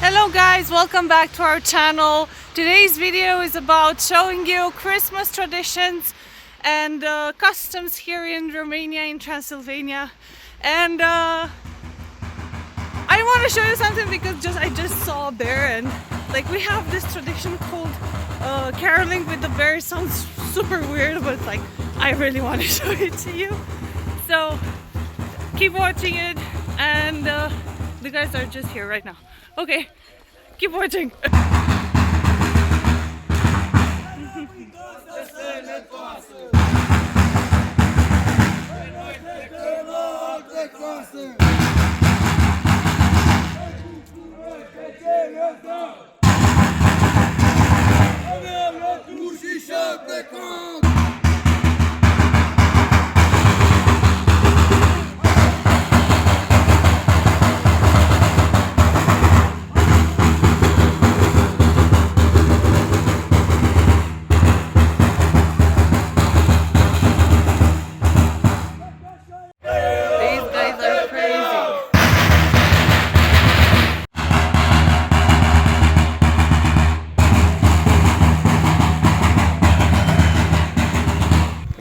Hello guys, welcome back to our channel. Today's video is about showing you Christmas traditions and customs here in Romania, in Transylvania. And I want to show you something because I just saw a bear, and like we have this tradition called caroling with the bear. It sounds super weird, but like I really want to show it to you. So keep watching it, and the guys are just here right now. Okay, keep watching.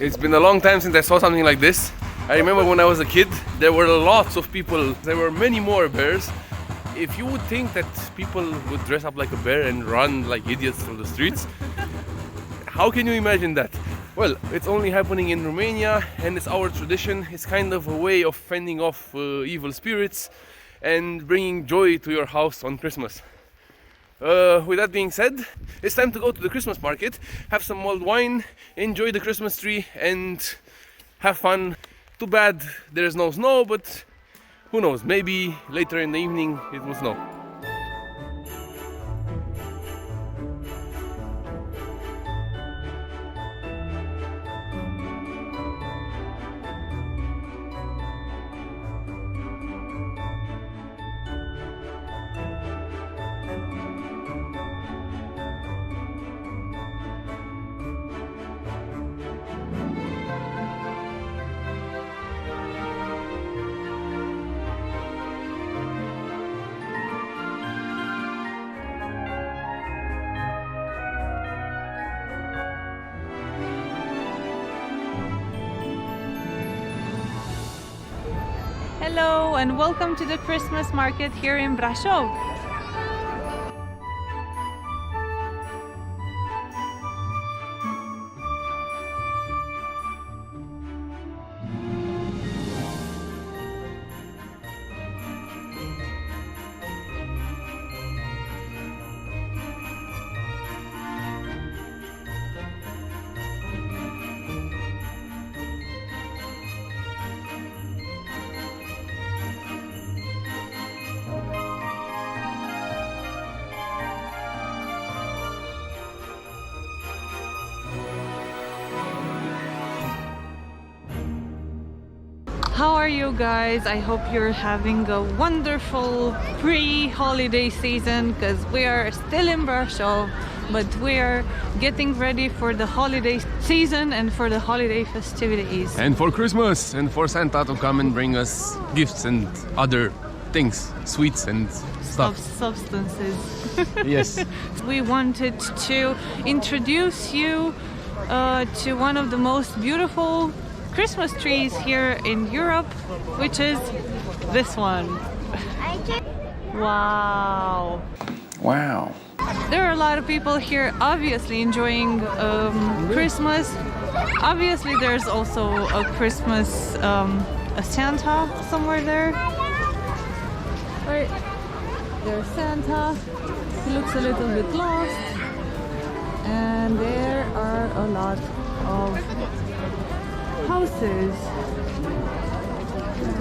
It's been a long time since I saw something like this. I remember when I was a kid, there were lots of people. There were many more bears. If you would think that people would dress up like a bear and run like idiots through the streets, how can you imagine that? Well, it's only happening in Romania, and it's our tradition. It's kind of a way of fending off evil spirits and bringing joy to your house on Christmas. With that being said, it's time to go to the Christmas market, have some mulled wine, enjoy the Christmas tree, and have fun. Too bad there's no snow, but who knows, maybe later in the evening it will snow. Hello and welcome to the Christmas market here in Brasov. How are you guys? I hope you're having a wonderful pre-holiday season, because we are still in Brasov, but we are getting ready for the holiday season and for the holiday festivities. And for Christmas, and for Santa to come and bring us gifts and other things, sweets and stuff. Substances. Yes. We wanted to introduce you to one of the most beautiful Christmas trees here in Europe, which is this one. Wow. Wow. There are a lot of people here obviously enjoying Christmas. Obviously there's also a Christmas, a Santa somewhere there. Right, there's Santa. He looks a little bit lost. And there are a lot of houses,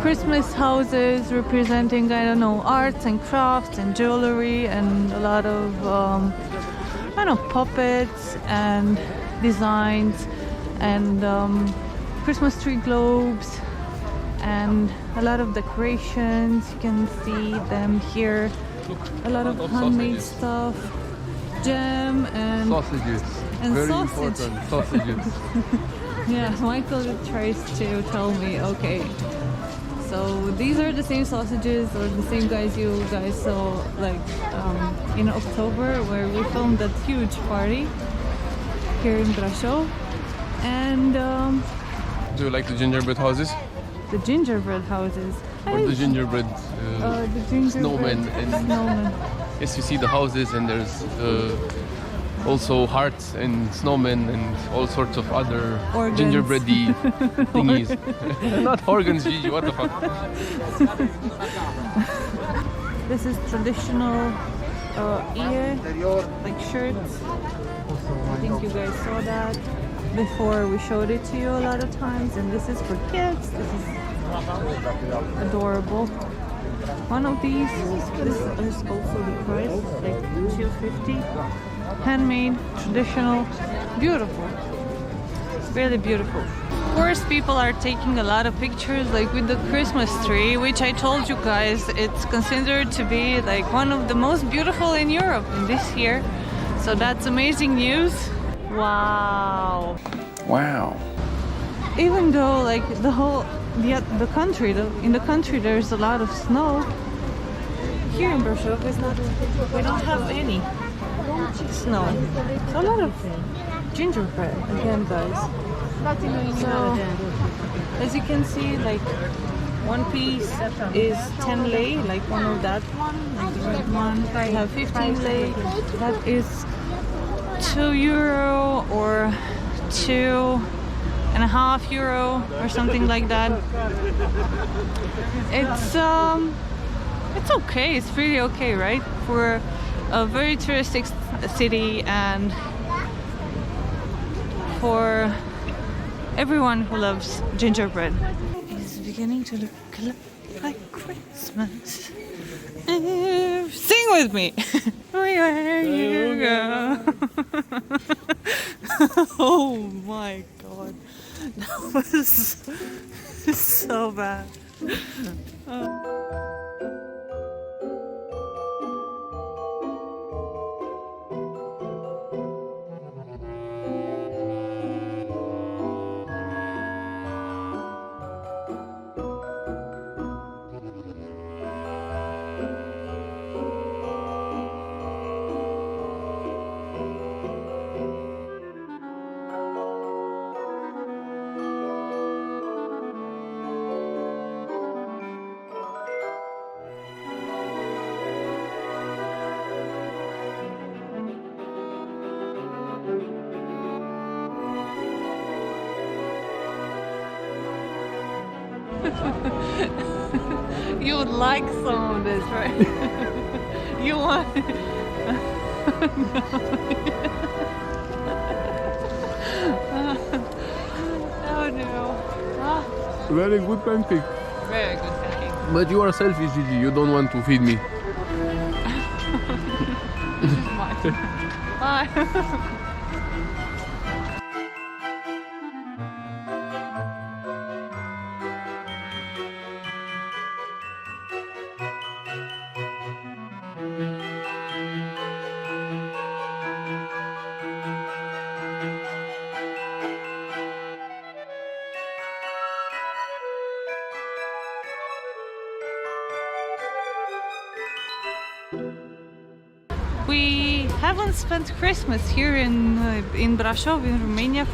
Christmas houses representing, I don't know, arts and crafts and jewelry, and a lot of I don't know, puppets and designs and Christmas tree globes and a lot of decorations. You can see them here. A lot of handmade stuff, jam and sausages. And very sausage. important sausages. Yeah, Michael tries to tell me, okay, so these are the same sausages or the same guys you guys saw like in October, where we filmed that huge party here in Brasov. And Do you like the gingerbread houses? the gingerbread houses. Or the gingerbread The gingerbread snowmen? And snowmen. yes, you see the houses, and there's also hearts and snowmen and all sorts of other Organs. gingerbready thingies. Not organs, Gigi, what the fuck? This is traditional ear, like shirts. I think you guys saw that before. We showed it to you a lot of times. And this is for kids. This is adorable. One of these, this is also the price, like $2.50. Handmade, traditional, beautiful. Really beautiful. Of course, people are taking a lot of pictures, like with the Christmas tree, which I told you guys, it's considered to be like one of the most beautiful in Europe in this year. So that's amazing news. Wow. Wow. Even though like the country, in the country there's a lot of snow, here in Brasov we don't have any snow. So a lot of gingerbread again, guys. So as you can see, like one piece is 10 lei, like one of that one, like the red one. We have 15 lei. That is €2 or €2.50 or something like that. It's okay. It's really okay, right? For a very touristic city and for everyone who loves gingerbread. It's beginning to look like Christmas. Sing with me! Where you go? Oh my god. That was so bad. You would like some of this, right? You want Oh no. Ah, Very good pancake. very good pancake. But you are selfish, Gigi. You don't want to feed me. This is mine. Bye. We haven't spent Christmas here in Brasov, in Romania,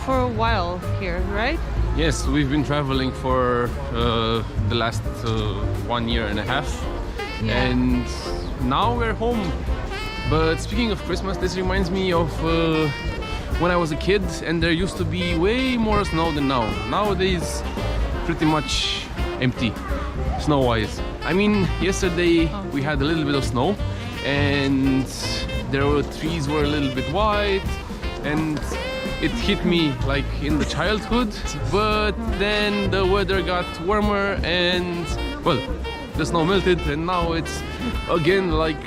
for a while here, right? Yes, we've been traveling for the last 1.5 years. Yeah. And now we're home. But speaking of Christmas, this reminds me of when I was a kid, and there used to be way more snow than now. Nowadays, pretty much empty, snow-wise. I mean, yesterday we had a little bit of snow, and trees were a little bit white, and it hit me like in the childhood. But then the weather got warmer, and well, the snow melted, and now it's again like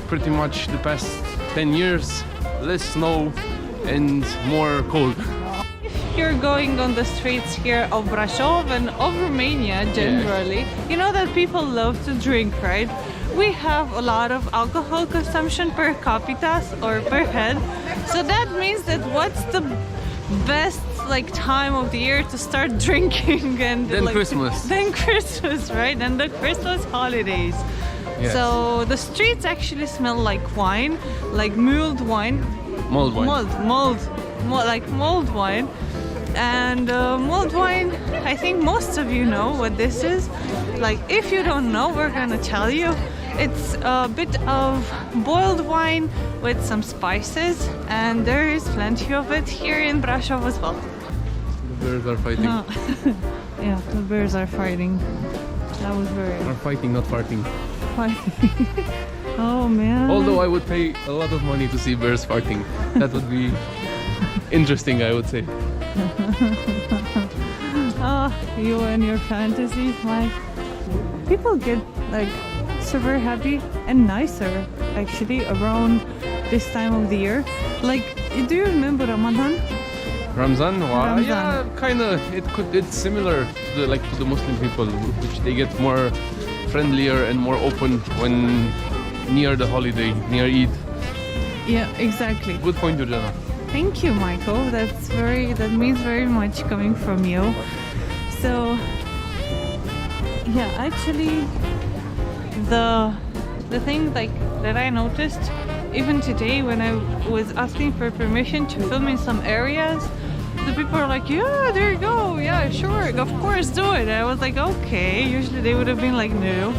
pretty much the past 10 years, less snow and more cold. If you're going on the streets here of Brasov and of Romania generally, you know that people love to drink, right? We have a lot of alcohol consumption per capita or per head. So that means that what's the best like time of the year to start drinking and Then like, Christmas. Then Christmas, right? And the Christmas holidays. Yes. So the streets actually smell like wine, like mulled wine. Mulled wine. Like mulled wine. And mulled wine, I think most of you know what this is. Like, if you don't know, we're gonna tell you. It's a bit of boiled wine with some spices, and there is plenty of it here in Brasov as well. The bears are fighting. No. Yeah, the bears are fighting. That was very Are fighting, not farting. fighting. Oh man. Although I would pay a lot of money to see bears farting. That would be interesting, I would say. Oh, you and your fantasy life. People get like super happy and nicer actually around this time of the year. Like, do you remember Ramadan? Ramzan? Wow. Ramzan. Yeah, kinda. It's similar to the Muslim people, which they get more friendlier and more open when near the holiday, near Eid. Yeah, exactly. Good point, Georgiana. Thank you, Michael. That means very much coming from you. So, yeah, actually, the thing like that I noticed even today when I was asking for permission to film in some areas, the people are like, yeah, there you go, yeah, sure, of course, do it. And I was like, okay. Usually they would have been like, no.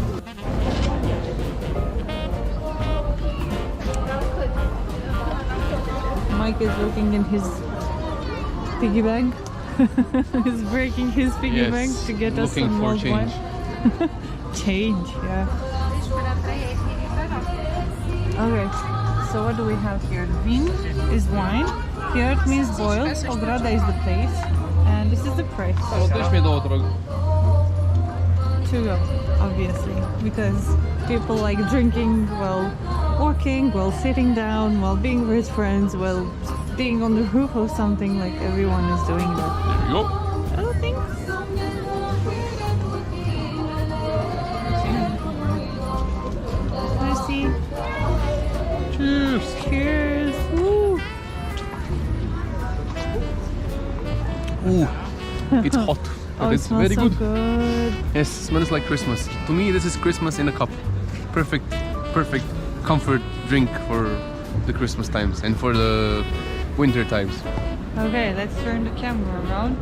Mike is looking in his piggy bank. He's breaking his piggy bank to get us some for mulled change. wine. Change, yeah. Okay, so what do we have here? Vin is wine. Pierd means boil. Ograda is the place. And this is the price. To go, obviously, because people like drinking while walking, while sitting down, while being with friends, while being on the roof or something. Like, everyone is doing that. There you go. Oh, thanks. Merci. Cheers. Cheers. Woo. Ooh, it's hot, but Oh, it it's smells very so good. good. Yes, smells like Christmas. To me, this is Christmas in a cup. Perfect comfort drink for the Christmas times and for the winter times. Okay, let's turn the camera around.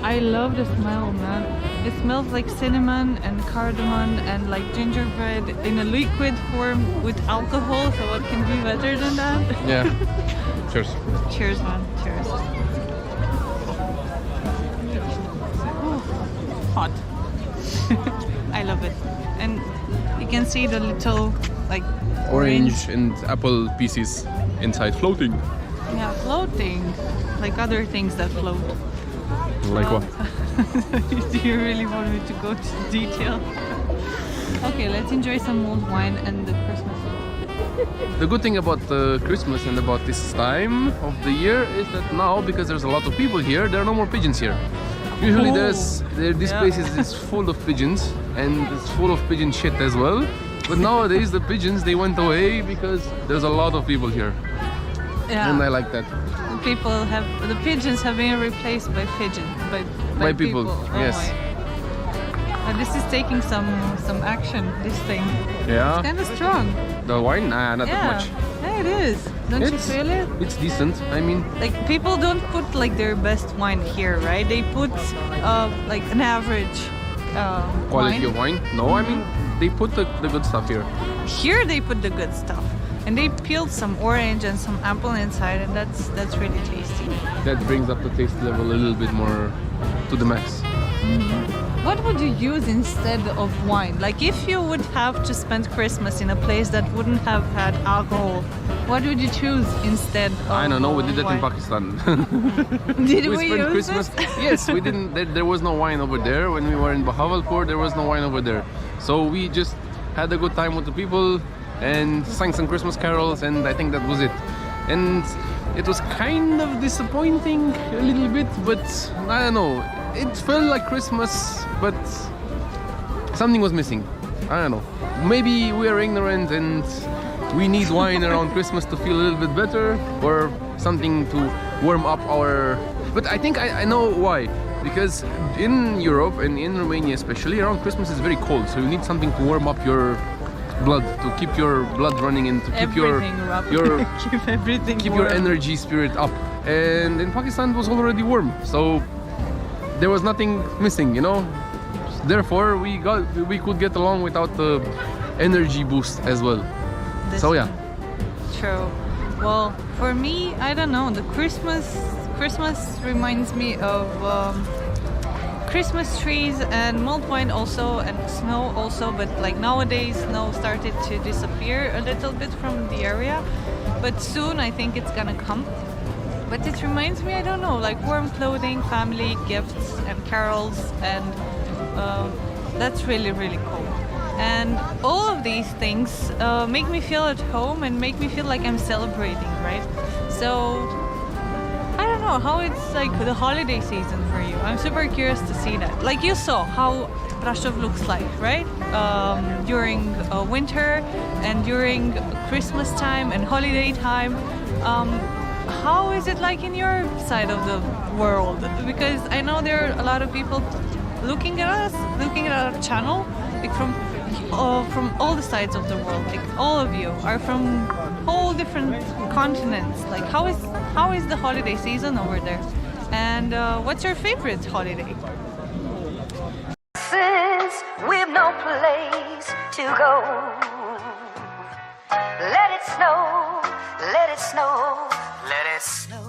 I love the smell, man. It smells like cinnamon and cardamom and like gingerbread in a liquid form with alcohol, so what can be better than that? Yeah. Cheers. Cheers, man. Cheers. Ooh, hot. I love it. And you can see the little like Orange and apple pieces inside floating. Yeah, floating. Like other things that float. Like what? Do you really want me to go to detail? Okay, let's enjoy some mulled wine and the Christmas. The good thing about Christmas and about this time of the year is that now, because there's a lot of people here, there are no more pigeons here. Usually this place is full of pigeons and it's full of pigeon shit as well. But nowadays the pigeons, they went away because there's a lot of people here. Yeah. And I like that. The pigeons have been replaced by by people. Oh Yes. my. And this is taking some action, this thing. Yeah. It's kind of strong. The wine? Nah, not that much. Yeah, it is. Don't you feel it? It's decent. I mean, Like, people don't put like their best wine here, right? They put like an average quality wine. of wine. No, I mean, they put the good stuff here. Here they put the good stuff. And they peeled some orange and some apple inside, and that's really tasty. That brings up the taste level a little bit more to the max. What would you use instead of wine? Like, if you would have to spend Christmas in a place that wouldn't have had alcohol, what would you choose instead of I don't know, we did that in wine? Pakistan. Did we spent use Christmas. this? Yes, we didn't. There was no wine over there when we were in Bahawalpur. There was no wine over there, so we just had a good time with the people and sang some Christmas carols, and I think that was it. And it was kind of disappointing a little bit, but I don't know. It felt like Christmas, but something was missing. I don't know. Maybe we are ignorant and we need wine around Christmas to feel a little bit better, or something to warm up our... But I think I know why. Because in Europe and in Romania especially, around Christmas it's very cold, so you need something to warm up your blood, to keep your blood running and to keep your keep everything keep warm. your energy spirit up. And in Pakistan it was already warm, so there was nothing missing, you know. Therefore we could get along without the energy boost as well. So yeah. True. Well, for me, I don't know. The Christmas reminds me of Christmas trees and mulled wine also, and snow also. But like nowadays, snow started to disappear a little bit from the area. But soon, I think it's gonna come. But it reminds me, I don't know, like warm clothing, family, gifts, and carols, and that's really, really cool. And all of these things make me feel at home and make me feel like I'm celebrating, right? So I don't know how it's like the holiday season for you. I'm super curious to see that. Like you saw how Brasov looks like, right? During winter and during Christmas time and holiday time. How is it like in your side of the world? Because I know there are a lot of people looking at us, looking at our channel, like from all the sides of the world. Like all of you are from whole different continents. Like how is the holiday season over there? And what's your favorite holiday? Since we've no place to go, let it snow, let it snow, let it snow.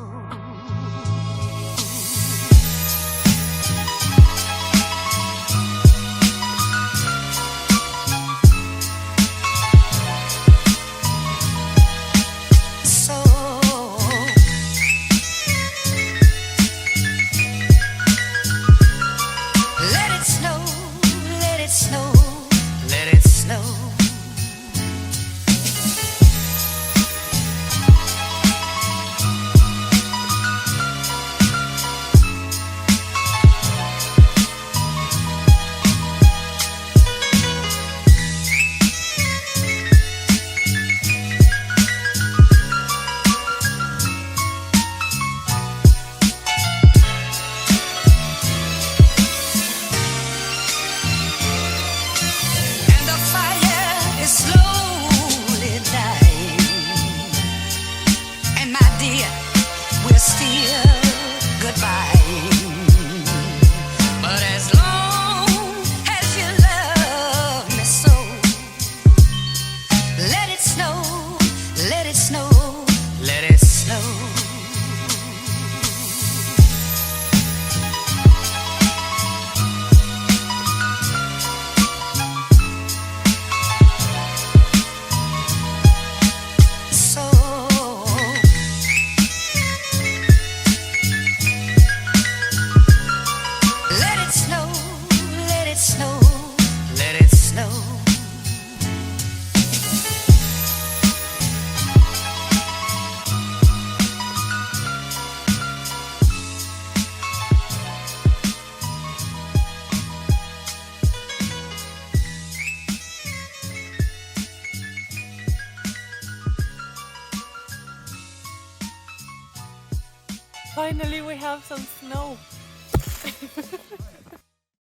Finally we have some snow.